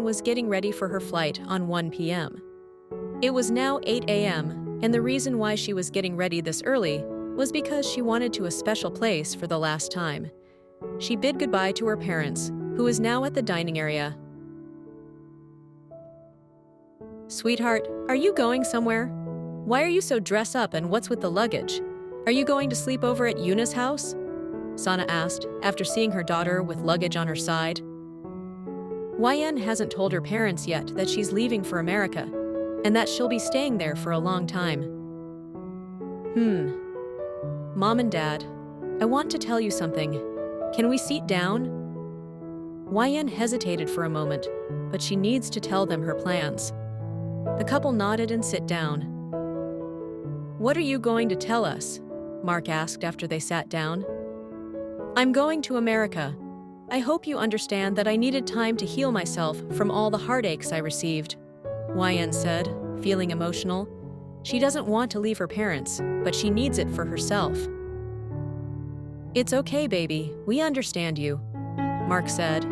Yen was getting ready for her flight on 1 p.m. It was now 8 a.m., and the reason why she was getting ready this early was because she wanted to a special place for the last time. She bid goodbye to her parents, who is now at the dining area. "Sweetheart, are you going somewhere? Why are you so dressed up and what's with the luggage? Are you going to sleep over at Yuna's house?" Sana asked, after seeing her daughter with luggage on her side. Yen hasn't told her parents yet that she's leaving for America, and that she'll be staying there for a long time. Mom and Dad, I want to tell you something. Can we sit down? Yen hesitated for a moment, but she needs to tell them her plans. The couple nodded and sit down. "What are you going to tell us?" Mark asked after they sat down. "I'm going to America. I hope you understand that I needed time to heal myself from all the heartaches I received," Yen said, feeling emotional. She doesn't want to leave her parents, but she needs it for herself. "It's okay, baby. We understand you," Mark said.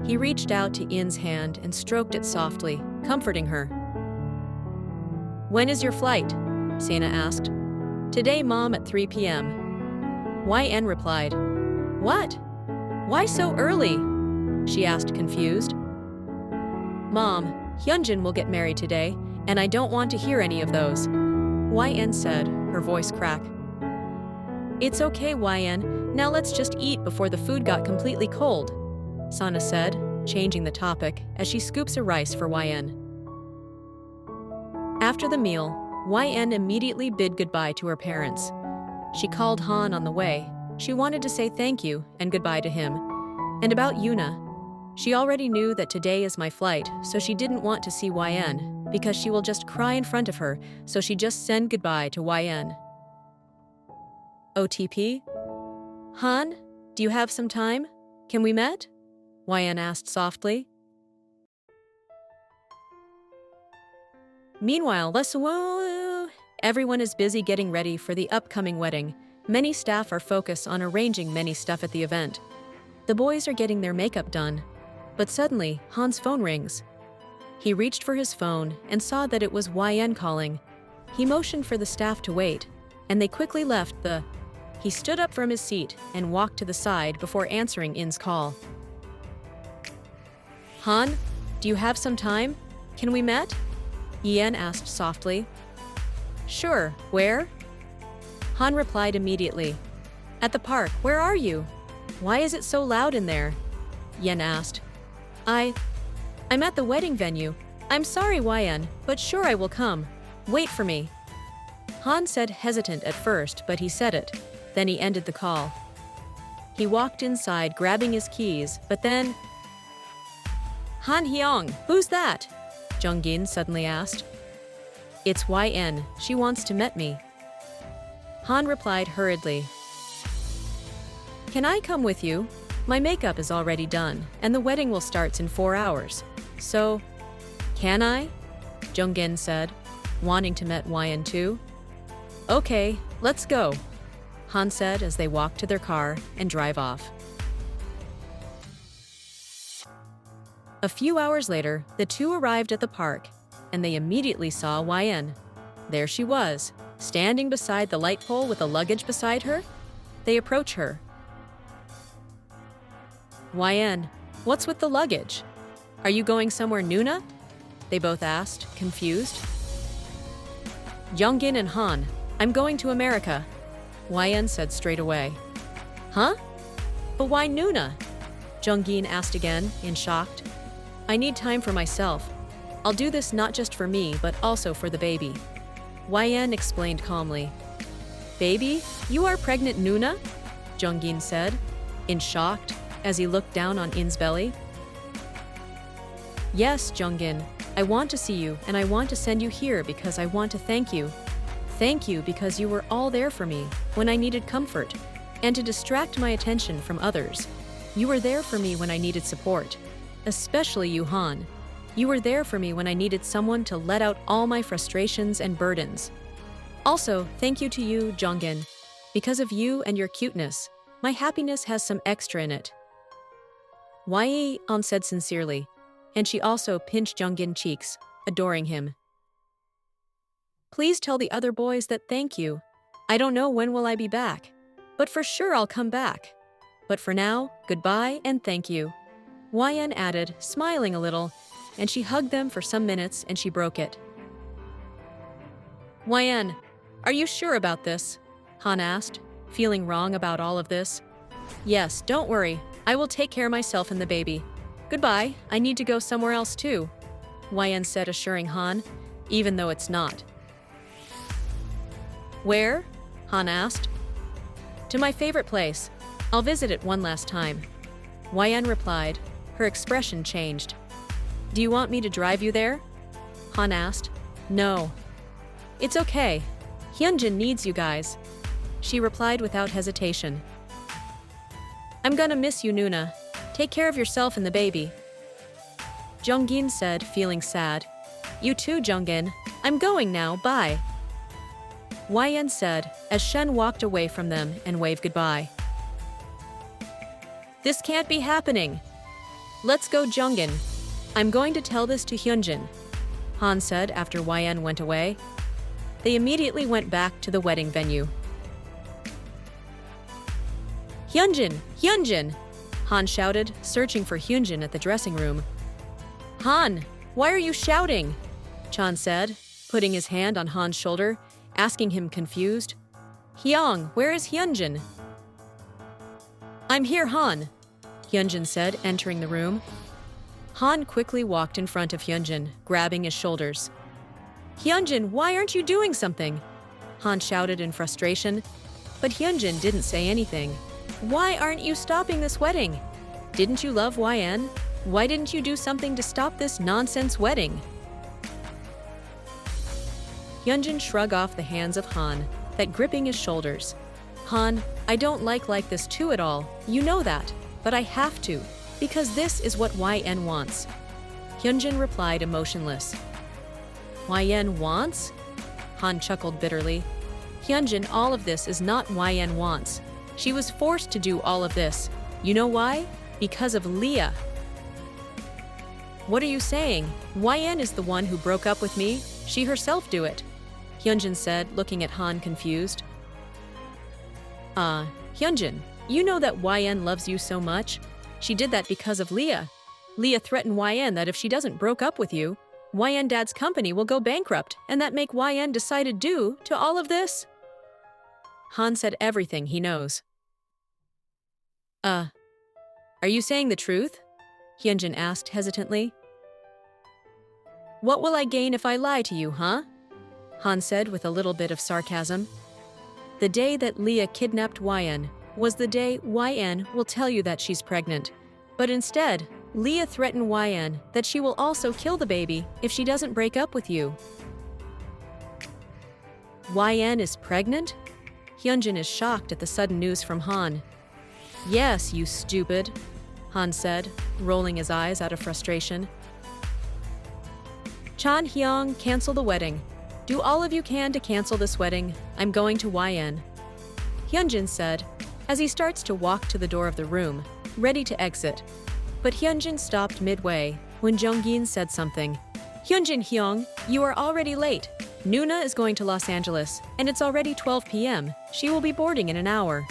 He reached out to In's hand and stroked it softly, comforting her. "When is your flight?" Sana asked. "Today, Mom, at 3 p.m. Yen replied. "What? Why so early?" she asked, confused. "Mom, Hyunjin will get married today, and I don't want to hear any of those," Yen said, her voice crack. "It's okay, Yen. Now let's just eat before the food got completely cold," Sana said, changing the topic as she scoops a rice for Yen. After the meal, Yen immediately bid goodbye to her parents. She called Han on the way. She wanted to say thank you and goodbye to him. And about Yuna, she already knew that today is my flight, so she didn't want to see Yen because she will just cry in front of her, so she just said goodbye to Yen. OTP? "Han, do you have some time? Can we meet?" Yen asked softly. Meanwhile, everyone is busy getting ready for the upcoming wedding. Many staff are focused on arranging many stuff at the event. The boys are getting their makeup done. But suddenly, Han's phone rings. He reached for his phone and saw that it was Yen calling. He motioned for the staff to wait, and they quickly left the... He stood up from his seat and walked to the side before answering In's call. "Han, do you have some time? Can we meet?" Yen asked softly. "Sure, where?" Han replied immediately. "At the park, where are you? Why is it so loud in there?" Yen asked. I'm at the wedding venue. I'm sorry, Yen, but sure I will come. Wait for me." Han said hesitant at first, but he said it. Then he ended the call. He walked inside, grabbing his keys, but then... "Han Hyung, who's that?" Jungin suddenly asked. "It's Yen. She wants to meet me." Han replied hurriedly. "Can I come with you? My makeup is already done, and the wedding will start in 4 hours. So, can I?" Jungin said, wanting to meet Yen too. "Okay, let's go," Han said as they walked to their car and drive off. A few hours later, the two arrived at the park, and they immediately saw Yen. There she was, standing beside the light pole with the luggage beside her. They approach her. "Yen, what's with the luggage? Are you going somewhere, Nuna?" They both asked, confused. "Jungin and Han, I'm going to America," Yen said straight away. "Huh? But why Nuna?" Jungin asked again, in shock. "I need time for myself. I'll do this not just for me, but also for the baby," Yen explained calmly. "Baby, you are pregnant, Nuna?" Jungin said, in shock, as he looked down on In's belly. "Yes, Jungin, I want to see you, and I want to send you here because I want to thank you. Thank you because you were all there for me when I needed comfort, and to distract my attention from others. You were there for me when I needed support. Especially you, Han. You were there for me when I needed someone to let out all my frustrations and burdens. Also, thank you to you, Jungin. Because of you and your cuteness, my happiness has some extra in it." Yen said sincerely. and she also pinched Junggin's cheeks, adoring him. Please tell the other boys that thank you. I don't know when will I be back, but for sure I'll come back. But for now, goodbye and thank you. YN added, smiling a little, and she hugged them for some minutes and she broke it. YN, are you sure about this? Han asked, feeling wrong about all of this. Yes, don't worry. I will take care of myself and the baby. Goodbye, I need to go somewhere else too, YN said, assuring Han, even though it's not. Where? Han asked. To my favorite place. I'll visit it one last time. YN replied. Her expression changed. Do you want me to drive you there? Han asked. No. It's okay. Hyunjin needs you guys. She replied without hesitation. I'm gonna miss you, Nuna. Take care of yourself and the baby. Jungin said, feeling sad. You too, Jungin. I'm going now, bye. YN said, as Shen walked away from them and waved goodbye. This can't be happening. Let's go, Jungin. I'm going to tell this to Hyunjin, Han said after YN went away. They immediately went back to the wedding venue. Hyunjin! Hyunjin! Han shouted, searching for Hyunjin at the dressing room. Han, why are you shouting? Chan said, putting his hand on Han's shoulder, asking him confused. Hyung, where is Hyunjin? I'm here, Han, Hyunjin said, entering the room. Han quickly walked in front of Hyunjin, grabbing his shoulders. Hyunjin, why aren't you doing something? Han shouted in frustration, but Hyunjin didn't say anything. Why aren't you stopping this wedding? Didn't you love YN? Why didn't you do something to stop this nonsense wedding? Hyunjin shrugged off the hands of Han, that gripping his shoulders. Han, I don't like this too at all. You know that, but I have to, because this is what YN wants. Hyunjin replied emotionless. YN wants? Han chuckled bitterly. Hyunjin, all of this is not YN wants. She was forced to do all of this. You know why? Because of Leah. What are you saying? YN is the one who broke up with me. She herself do it, Hyunjin said, looking at Han confused. Hyunjin, you know that YN loves you so much. She did that because of Leah. Leah threatened YN that if she doesn't broke up with you, YN dad's company will go bankrupt, and that make YN decided due to all of this? Han said everything he knows. Are you saying the truth? Hyunjin asked hesitantly. What will I gain if I lie to you, huh? Han said with a little bit of sarcasm. The day that Leah kidnapped YN was the day YN will tell you that she's pregnant. But instead, Leah threatened YN that she will also kill the baby if she doesn't break up with you. YN is pregnant? Hyunjin is shocked at the sudden news from Han. Yes, you stupid, Han said, rolling his eyes out of frustration. Chan Hyung, cancel the wedding. Do all of you can to cancel this wedding. I'm going to YN. Hyunjin said, as he starts to walk to the door of the room, ready to exit. But Hyunjin stopped midway when Jungin said something. Hyunjin Hyung, you are already late. Nuna is going to Los Angeles, and it's already 12 p.m. She will be boarding in an hour.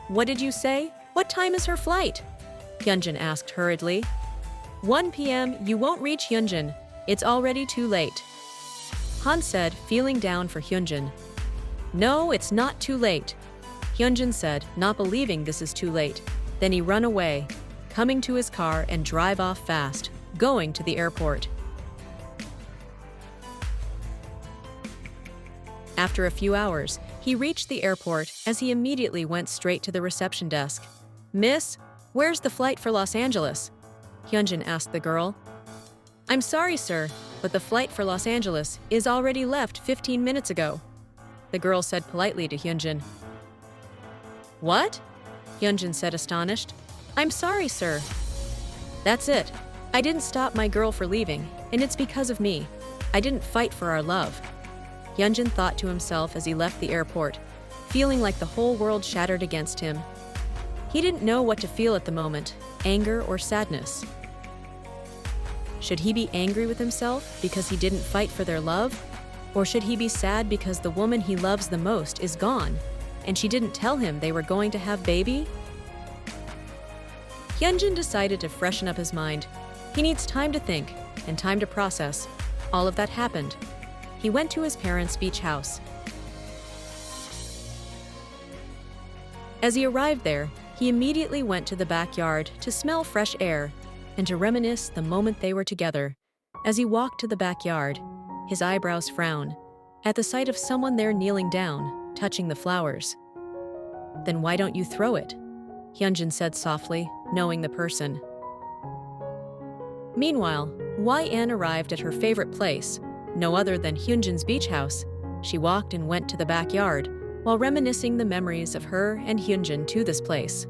What did you say? What time is her flight? Hyunjin asked hurriedly. 1 p.m. You won't reach Hyunjin. It's already too late. Han said, feeling down for Hyunjin. No, it's not too late. Hyunjin said, not believing this is too late. Then he run away, coming to his car and drive off fast, going to the airport. After a few hours, he reached the airport as he immediately went straight to the reception desk. Miss, where's the flight for Los Angeles? Hyunjin asked the girl. I'm sorry, sir, but the flight for Los Angeles is already left 15 minutes ago, the girl said politely to Hyunjin. What? Hyunjin said astonished. I'm sorry, sir. That's it. I didn't stop my girl for leaving, and it's because of me. I didn't fight for our love. Hyunjin thought to himself as he left the airport, feeling like the whole world shattered against him. He didn't know what to feel at the moment, anger or sadness. Should he be angry with himself because he didn't fight for their love? Or should he be sad because the woman he loves the most is gone, and she didn't tell him they were going to have baby? Hyunjin decided to freshen up his mind. He needs time to think and time to process. All of that happened. He went to his parents' beach house. As he arrived there, he immediately went to the backyard to smell fresh air and to reminisce the moment they were together. As he walked to the backyard, his eyebrows frowned at the sight of someone there kneeling down, touching the flowers. "Then why don't you throw it?" Hyunjin said softly, knowing the person. Meanwhile, YN arrived at her favorite place, no other than Hyunjin's beach house. She walked and went to the backyard, while reminiscing the memories of her and Hyunjin to this place.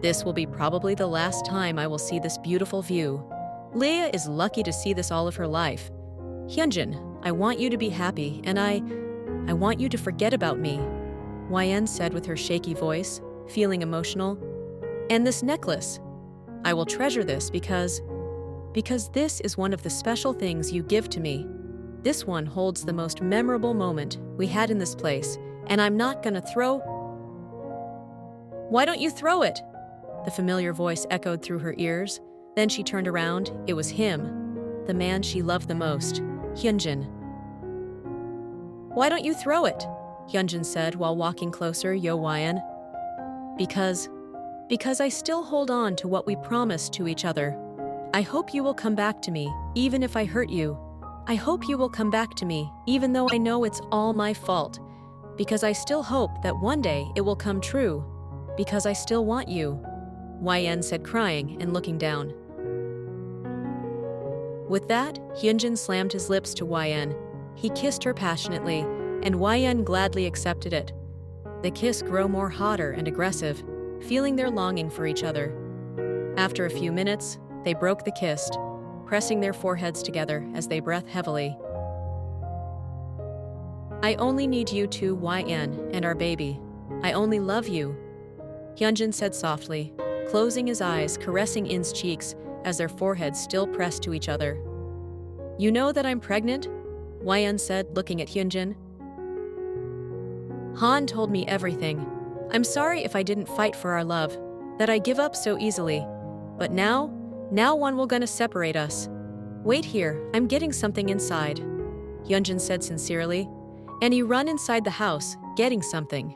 "This will be probably the last time I will see this beautiful view. Leah is lucky to see this all of her life. Hyunjin, I want you to be happy, and I want you to forget about me," YN said with her shaky voice, feeling emotional. "And this necklace, I will treasure this because this is one of the special things you give to me. This one holds the most memorable moment we had in this place, and I'm not gonna throw—" "Why don't you throw it?" The familiar voice echoed through her ears. Then she turned around. It was him, the man she loved the most, Hyunjin. "Why don't you throw it?" Hyunjin said while walking closer, YN. Because I still hold on to what we promised to each other. I hope you will come back to me, even if I hurt you. I hope you will come back to me, even though I know it's all my fault. Because I still hope that one day it will come true. Because I still want you," YN said, crying and looking down. With that, Hyunjin slammed his lips to YN. He kissed her passionately, and YN gladly accepted it. The kiss grew more hotter and aggressive, feeling their longing for each other. After a few minutes, they broke the kiss, pressing their foreheads together as they breathed heavily. "I only need you two, YN, and our baby. I only love you," Hyunjin said softly, closing his eyes, caressing In's cheeks as their foreheads still pressed to each other. "You know that I'm pregnant?" YN said, looking at Hyunjin. "Han told me everything. I'm sorry if I didn't fight for our love, that I give up so easily. But now one will gonna separate us. Wait here, I'm getting something inside," Hyunjin said sincerely, and he ran inside the house, getting something.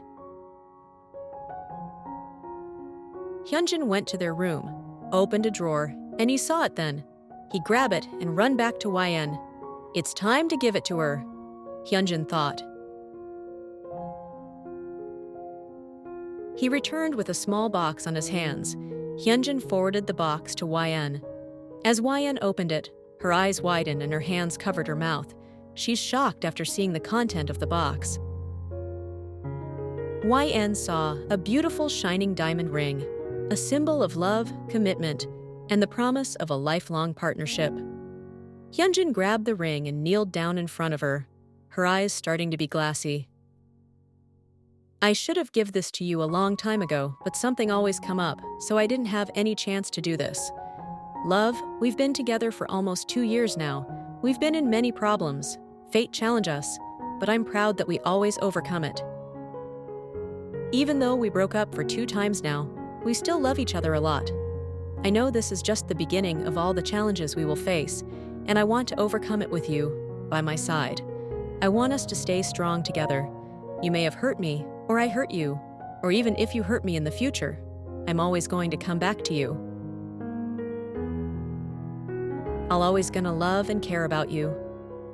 Hyunjin went to their room, opened a drawer, and he saw it then. He grabbed it and ran back to YN. "It's time to give it to her," Hyunjin thought. He returned with a small box on his hands. Hyunjin forwarded the box to YN. As YN opened it, her eyes widened and her hands covered her mouth. She's shocked after seeing the content of the box. YN saw a beautiful shining diamond ring, a symbol of love, commitment, and the promise of a lifelong partnership. Hyunjin grabbed the ring and kneeled down in front of her, her eyes starting to be glassy. "I should have given this to you a long time ago, but something always come up, so I didn't have any chance to do this. Love, we've been together for almost 2 years now. We've been in many problems. Fate challenged us, but I'm proud that we always overcome it. Even though we broke up for 2 times now, we still love each other a lot. I know this is just the beginning of all the challenges we will face, and I want to overcome it with you, by my side. I want us to stay strong together. You may have hurt me, or I hurt you, or even if you hurt me in the future, I'm always going to come back to you. I'll always gonna love and care about you.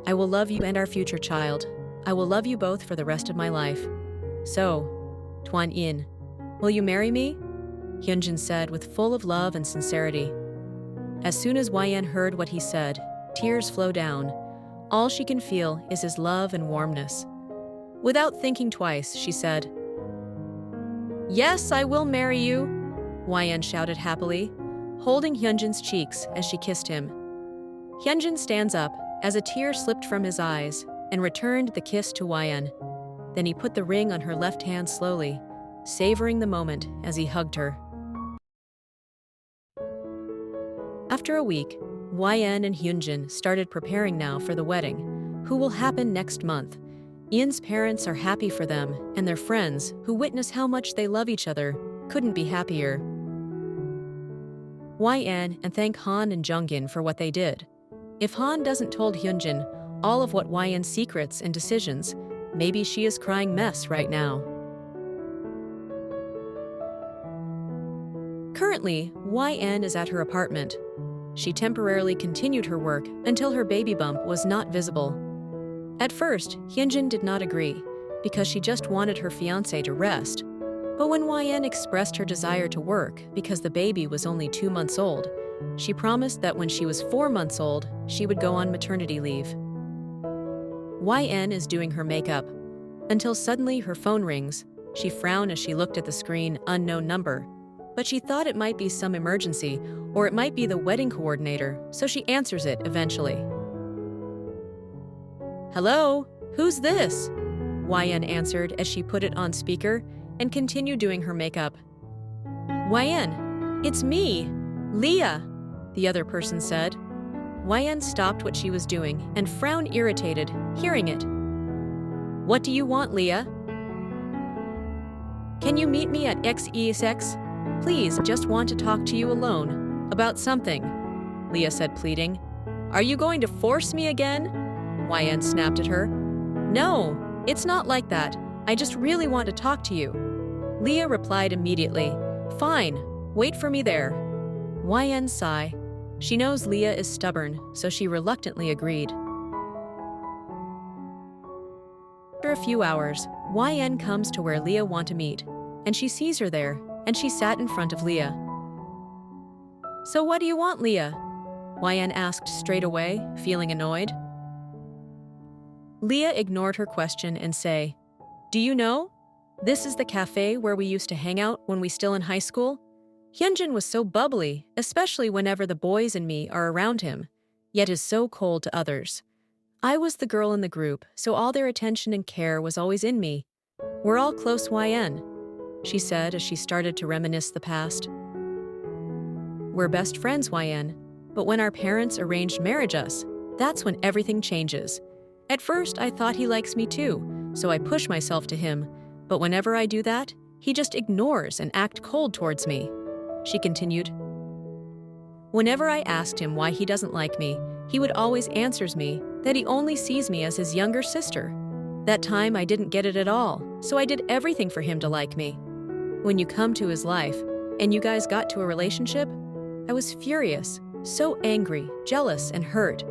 I will love you and our future child. I will love you both for the rest of my life. So, Tuan In, will you marry me?" Hyunjin said with full of love and sincerity. As soon as YN heard what he said, tears flowed down. All she can feel is his love and warmness. Without thinking twice, she said, "Yes, I will marry you," YN shouted happily, holding Hyunjin's cheeks as she kissed him. Hyunjin stands up as a tear slipped from his eyes and returned the kiss to YN. Then he put the ring on her left hand slowly, savoring the moment as he hugged her. After a week, YN and Hyunjin started preparing now for the wedding, who will happen next month. Ian's parents are happy for them, and their friends, who witness how much they love each other, couldn't be happier. YN and thank Han and Jungin for what they did. If Han doesn't told Hyunjin all of what YN's secrets and decisions, maybe she is crying mess right now. Currently, YN is at her apartment. She temporarily continued her work until her baby bump was not visible. At first, Hyunjin did not agree, because she just wanted her fiancé to rest. But when YN expressed her desire to work because the baby was only 2 months old, she promised that when she was 4 months old, she would go on maternity leave. YN is doing her makeup, until suddenly her phone rings. She frowned as she looked at the screen, unknown number. But she thought it might be some emergency, or it might be the wedding coordinator, so she answers it eventually. "Hello? Who's this?" YN answered as she put it on speaker and continued doing her makeup. "YN, it's me, Leah," the other person said. YN stopped what she was doing and frowned irritated, hearing it. "What do you want, Leah?" "Can you meet me at XESX? Please, just want to talk to you alone, about something," Leah said, pleading. "Are you going to force me again?" YN snapped at her. "No, it's not like that. I just really want to talk to you." Leah replied immediately, "Fine, wait for me there." YN sighed. She knows Leah is stubborn, so she reluctantly agreed. After a few hours, YN comes to where Leah wants to meet, and she sees her there, and she sat in front of Leah. "So what do you want, Leah?" YN asked straight away, feeling annoyed. Leah ignored her question and say, "Do you know? This is the cafe where we used to hang out when we still in high school. Hyunjin was so bubbly, especially whenever the boys and me are around him, yet is so cold to others. I was the girl in the group, so all their attention and care was always in me. We're all close, YN," she said as she started to reminisce the past. "We're best friends, YN, but when our parents arranged marriage us, that's when everything changes. At first, I thought he likes me too, so I push myself to him, but whenever I do that, he just ignores and acts cold towards me," she continued. "Whenever I asked him why he doesn't like me, he would always answers me that he only sees me as his younger sister. That time I didn't get it at all, so I did everything for him to like me. When you come to his life, and you guys got to a relationship, I was furious, so angry, jealous, and hurt,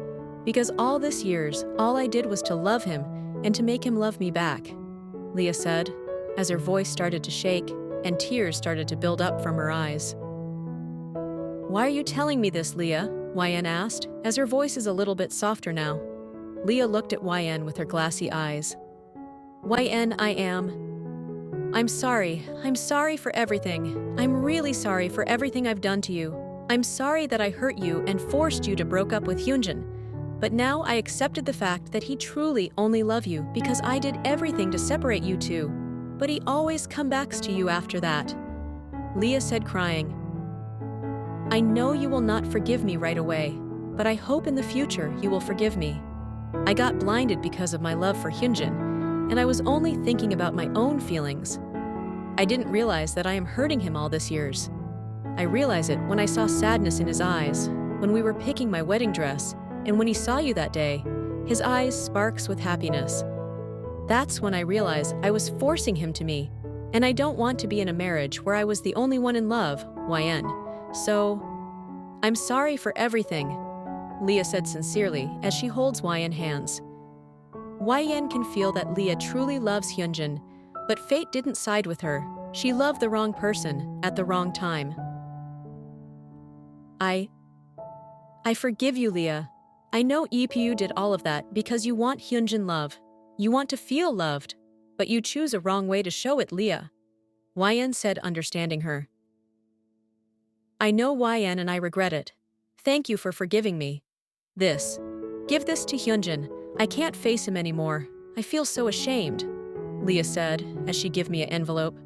because all this years, all I did was to love him and to make him love me back," Leah said, as her voice started to shake and tears started to build up from her eyes. "Why are you telling me this, Leah?" YN asked, as her voice is a little bit softer now. Leah looked at YN with her glassy eyes. "YN, I'm sorry. I'm sorry for everything. I'm really sorry for everything I've done to you. I'm sorry that I hurt you and forced you to broke up with Hyunjin. But now I accepted the fact that he truly only loved you because I did everything to separate you two. But he always come back to you after that," Leah said, crying. "I know you will not forgive me right away, but I hope in the future you will forgive me. I got blinded because of my love for Hyunjin, and I was only thinking about my own feelings. I didn't realize that I am hurting him all these years. I realized it when I saw sadness in his eyes, when we were picking my wedding dress, and when he saw you that day, his eyes sparks with happiness. That's when I realized I was forcing him to me, and I don't want to be in a marriage where I was the only one in love, YN. So, I'm sorry for everything," Leah said sincerely as she holds YN hands. YN can feel that Leah truly loves Hyunjin, but fate didn't side with her. She loved the wrong person at the wrong time. I forgive you, Leah. I know EPU did all of that because you want Hyunjin love. You want to feel loved, but you choose a wrong way to show it, Leah," YN said, understanding her. "I know, YN, and I regret it. Thank you for forgiving me. Give this to Hyunjin. I can't face him anymore. I feel so ashamed," Leah said as she gave me an envelope.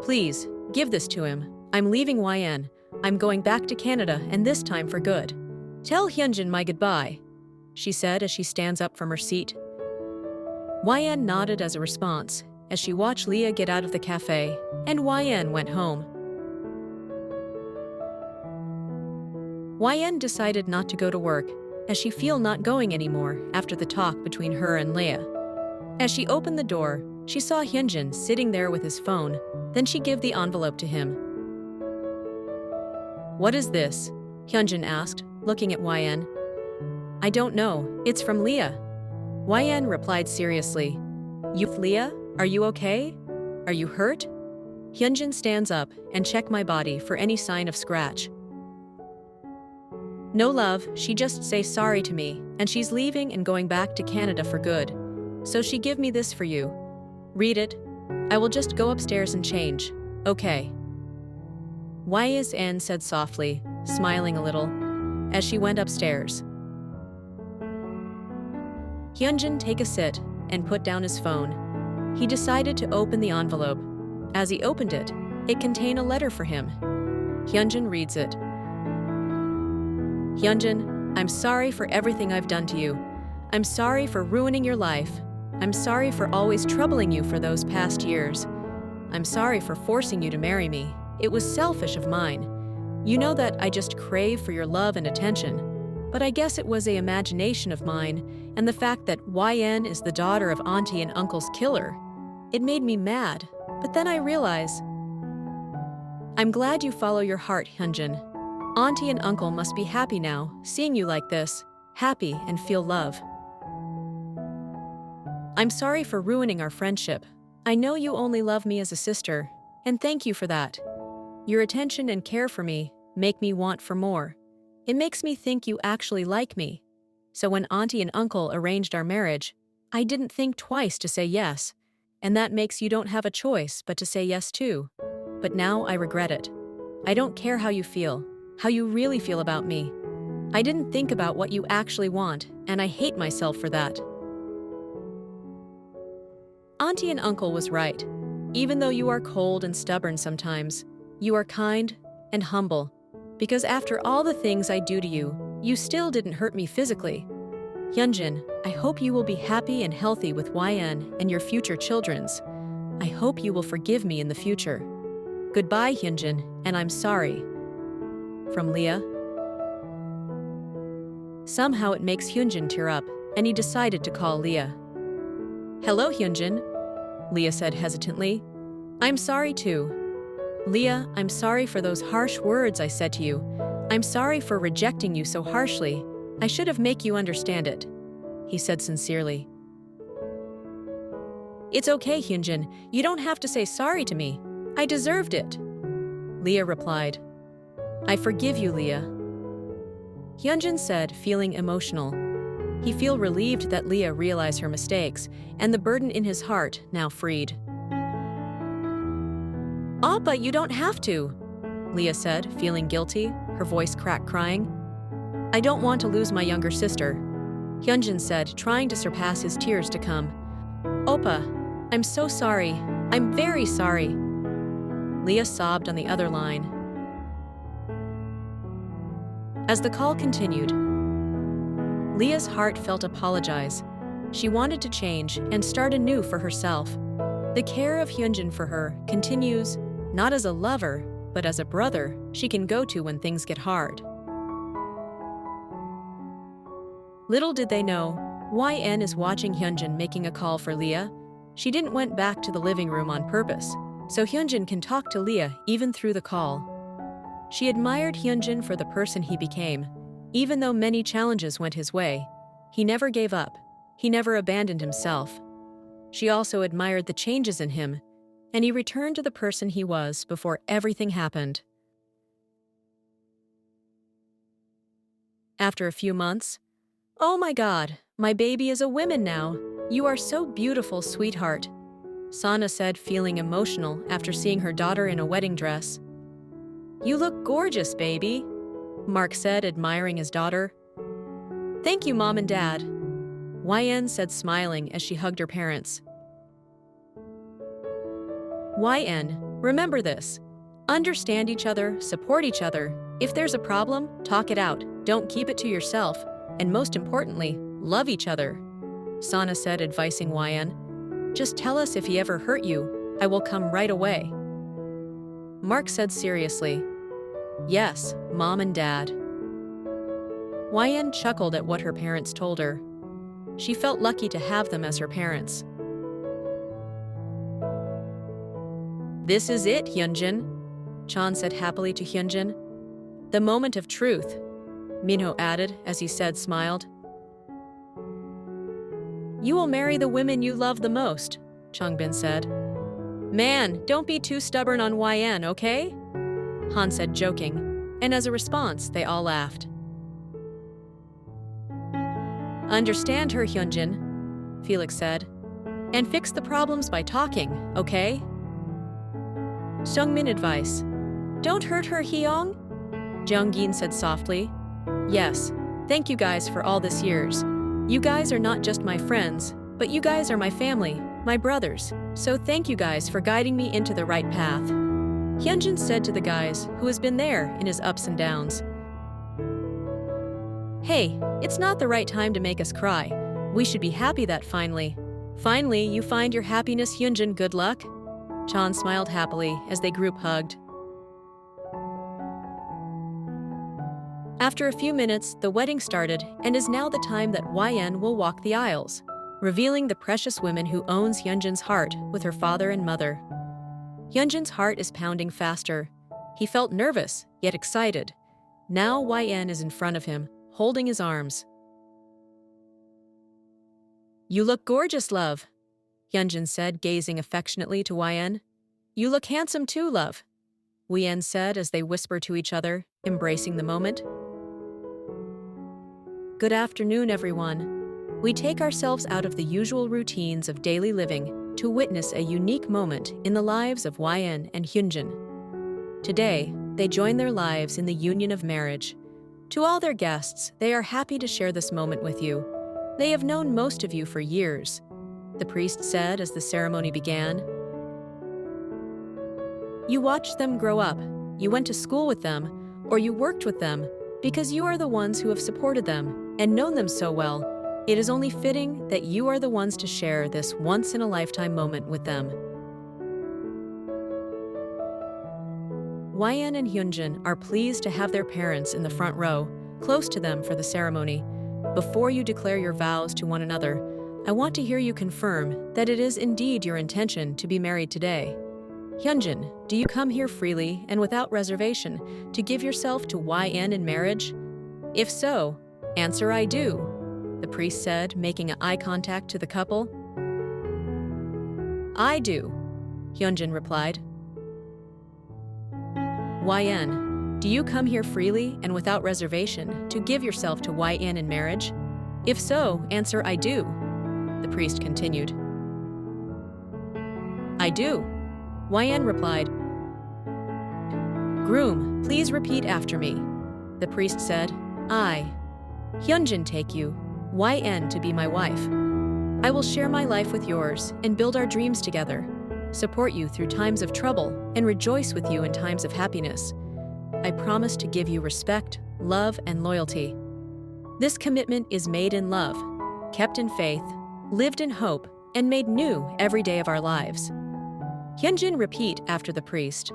"Please, give this to him. I'm leaving, YN. I'm going back to Canada, and this time for good. Tell Hyunjin my goodbye, she said as she stands up from her seat. YN nodded as a response as she watched Leah get out of the cafe, and YN went home. YN decided not to go to work as she felt not going anymore after the talk between her and Leah. As she opened the door, she saw Hyunjin sitting there with his phone. Then she gave the envelope to him. "What is this?" Hyunjin asked, looking at YN. "I don't know. It's from Leah." YN replied seriously. Leah? Are you okay? Are you hurt?" Hyunjin stands up and check my body for any sign of scratch. "No love, she just say sorry to me, and she's leaving and going back to Canada for good. So she give me this for you. Read it. I will just go upstairs and change. Okay." YN said softly, smiling a little, as she went upstairs. Hyunjin take a sit and put down his phone. He decided to open the envelope. As he opened it, it contained a letter for him. Hyunjin reads it. "Hyunjin, I'm sorry for everything I've done to you. I'm sorry for ruining your life. I'm sorry for always troubling you for those past years. I'm sorry for forcing you to marry me. It was selfish of mine. You know that I just crave for your love and attention. But I guess it was an imagination of mine, and the fact that YN is the daughter of auntie and uncle's killer. It made me mad, but then I realize. I'm glad you follow your heart, Hyunjin. Auntie and uncle must be happy now, seeing you like this, happy and feel love. I'm sorry for ruining our friendship. I know you only love me as a sister, and thank you for that. Your attention and care for me make me want for more. It makes me think you actually like me. So when auntie and uncle arranged our marriage, I didn't think twice to say yes, and that makes you don't have a choice but to say yes too. But now I regret it. I don't care how you feel, how you really feel about me. I didn't think about what you actually want, and I hate myself for that. Auntie and uncle was right. Even though you are cold and stubborn sometimes, you are kind and humble. Because after all the things I do to you, you still didn't hurt me physically. Hyunjin, I hope you will be happy and healthy with YN and your future children's. I hope you will forgive me in the future. Goodbye, Hyunjin, and I'm sorry. From Leah. Somehow it makes Hyunjin tear up, and he decided to call Leah. Hello, Hyunjin, Leah said hesitantly. I'm sorry too. Leah, I'm sorry for those harsh words I said to you. I'm sorry for rejecting you so harshly. I should have made you understand it, he said sincerely. It's okay, Hyunjin. You don't have to say sorry to me. I deserved it, Leah replied. I forgive you, Leah. Hyunjin said, feeling emotional. He felt relieved that Leah realized her mistakes, and the burden in his heart now freed. Oh, but you don't have to, Leah said, feeling guilty, her voice crying. I don't want to lose my younger sister, Hyunjin said, trying to surpass his tears to come. Oppa, I'm so sorry. I'm very sorry. Leah sobbed on the other line. As the call continued, Leah's heart felt apologize. She wanted to change and start anew for herself. The care of Hyunjin for her continues, not as a lover, but as a brother she can go to when things get hard. Little did they know, YN is watching Hyunjin making a call for Leah. She didn't went back to the living room on purpose, so Hyunjin can talk to Leah even through the call. She admired Hyunjin for the person he became. Even though many challenges went his way, he never gave up. He never abandoned himself. She also admired the changes in him, and he returned to the person he was before everything happened. After a few months, oh my God, my baby is a woman now. You are so beautiful, sweetheart, Sana said, feeling emotional after seeing her daughter in a wedding dress. You look gorgeous, baby, Mark said, admiring his daughter. Thank you, Mom and Dad, YN said, smiling as she hugged her parents. YN, remember this. Understand each other, support each other. If there's a problem, talk it out. Don't keep it to yourself. And most importantly, love each other. Sana said, advising YN. Just tell us if he ever hurt you. I will come right away. Mark said seriously. Yes, Mom and Dad. YN chuckled at what her parents told her. She felt lucky to have them as her parents. This is it, Hyunjin, Chan said happily to Hyunjin. The moment of truth, Minho added as he said, smiled. You will marry the women you love the most, Changbin said. Man, don't be too stubborn on YN, okay? Han said, joking, and as a response, they all laughed. Understand her, Hyunjin, Felix said, and fix the problems by talking, okay? Seungmin advice. Don't hurt her, Hyung, Jeongin said softly. Yes, thank you guys for all this years. You guys are not just my friends, but you guys are my family, my brothers, so thank you guys for guiding me into the right path. Hyunjin said to the guys who has been there in his ups and downs. Hey, it's not the right time to make us cry. We should be happy that finally you find your happiness, Hyunjin. Good luck. Chan smiled happily as they group hugged. After a few minutes, the wedding started and is now the time that YN will walk the aisles, revealing the precious woman who owns Hyunjin's heart with her father and mother. Hyunjin's heart is pounding faster. He felt nervous, yet excited. Now YN is in front of him, holding his arms. You look gorgeous, love, Hyunjin said, gazing affectionately to YN. You look handsome too, love, YN said as they whisper to each other, embracing the moment. Good afternoon, everyone. We take ourselves out of the usual routines of daily living to witness a unique moment in the lives of YN and Hyunjin. Today, they join their lives in the union of marriage. To all their guests, they are happy to share this moment with you. They have known most of you for years, the priest said as the ceremony began. You watched them grow up, you went to school with them, or you worked with them, because you are the ones who have supported them and known them so well. It is only fitting that you are the ones to share this once-in-a-lifetime moment with them. YN and Hyunjin are pleased to have their parents in the front row, close to them for the ceremony. Before you declare your vows to one another, I want to hear you confirm that it is indeed your intention to be married today. Hyunjin, do you come here freely and without reservation to give yourself to YN in marriage? If so, answer I do, the priest said, making eye contact to the couple. I do, Hyunjin replied. YN, do you come here freely and without reservation to give yourself to YN in marriage? If so, answer I do, the priest continued. I do, YN replied. Groom, please repeat after me, the priest said. I, Hyunjin, take you, YN, to be my wife. I will share my life with yours and build our dreams together, support you through times of trouble, and rejoice with you in times of happiness. I promise to give you respect, love, and loyalty. This commitment is made in love, kept in faith, lived in hope, and made new every day of our lives. Hyunjin, repeat after the priest.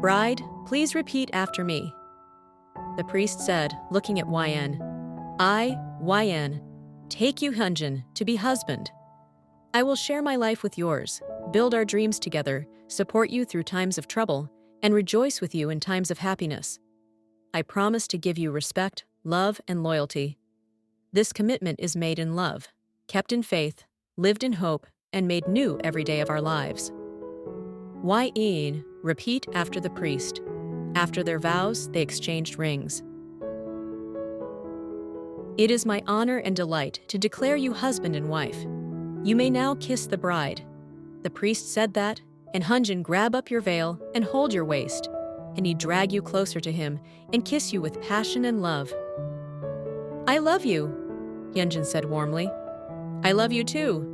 Bride, please repeat after me, the priest said, looking at YN. I, YN, take you, Hyunjin, to be husband. I will share my life with yours, build our dreams together, support you through times of trouble, and rejoice with you in times of happiness. I promise to give you respect, love, and loyalty. This commitment is made in love, kept in faith, lived in hope, and made new every day of our lives. YN, repeat after the priest. After their vows, they exchanged rings. It is my honor and delight to declare you husband and wife. You may now kiss the bride. The priest said that, and Hyunjin, grab up your veil and hold your waist, and he drag you closer to him and kiss you with passion and love. I love you, Hyunjin said warmly. I love you too.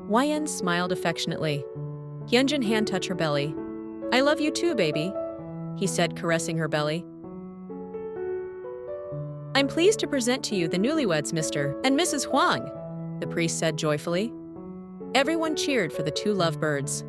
YN smiled affectionately. Hyunjin hand touched her belly. I love you too, baby, he said, caressing her belly. I'm pleased to present to you the newlyweds, Mr. and Mrs. Huang, the priest said joyfully. Everyone cheered for the two lovebirds.